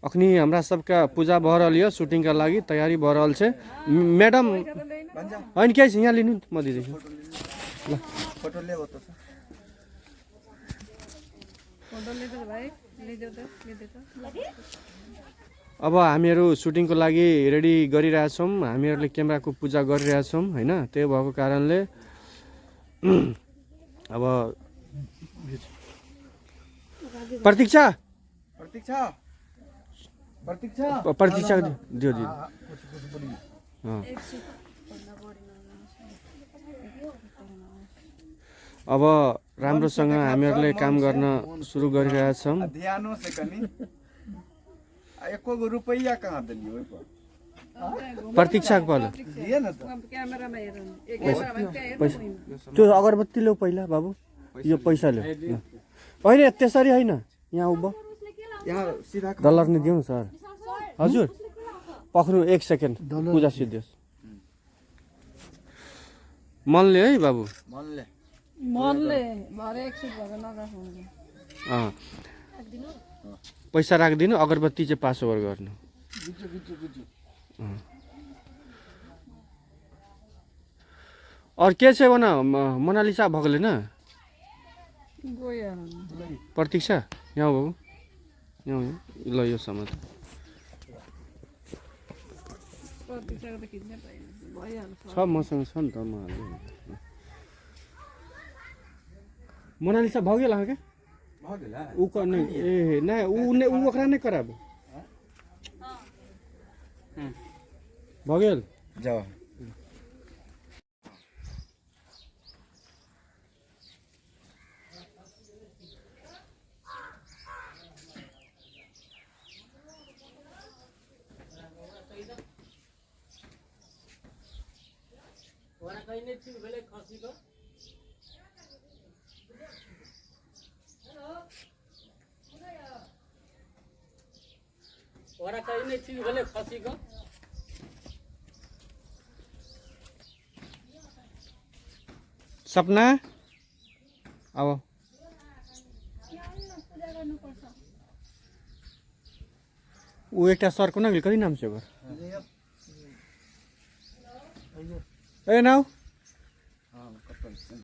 अखनी हमरा सबका पूजा भ रहल य शूटिंग का लागि तैयारी भ रहल छै मैडम हैन के छै यहाँ लिनु म दिदै छु ल फोटो लेबो त अब हामीहरु शूटिङको लागि रेडी गरिरहेछौं हामीहरुले क्यामेराको पूजा गरिरहेछौं हैन त्यही भएको कारणले अब प्रतीक्षा प्रतीक्षा दियो दियो अब राम्रोसँग हामीहरुले काम गर्न सुरु गरिरहेछौं ध्यानो से कनी एको रुपैया कहाँ देलियो ओइ पर प्रतीक्षा पल दिए न त क्यामेरामा हेरौँ एक पैसा त्यो अगरबत्ती ल्याऊ पहिला बाबु यो पैसा ल्याऊ हैन त्यसरी हैन यहाँ उभ यहाँ सिधा डलर नि दिउँ सर हजुर पक्नु 1 सेकेन्ड पूजा सिद्धियोस् मनले है बाबु मनले भरे 100 भएर नराख्नु पैसा राख्दिनु अगरबत्ती चाहिँ पास ओभर गर्नु और के छ भन मोनालिसा भगलेन गयो प्रतीक्षा यहाँ बाबु यहाँ ल यो समाज प्रतीक्षाको त खिच्नै भइहाल्छ छ मसँग छ नि त म मोनालिसा भगेल के भगेला ऊ कने ए ना ऊ ओकरा नै कराब भगेल जाओ सपना अब ऊ एउटा सरको न कति नाम छ ए नाउ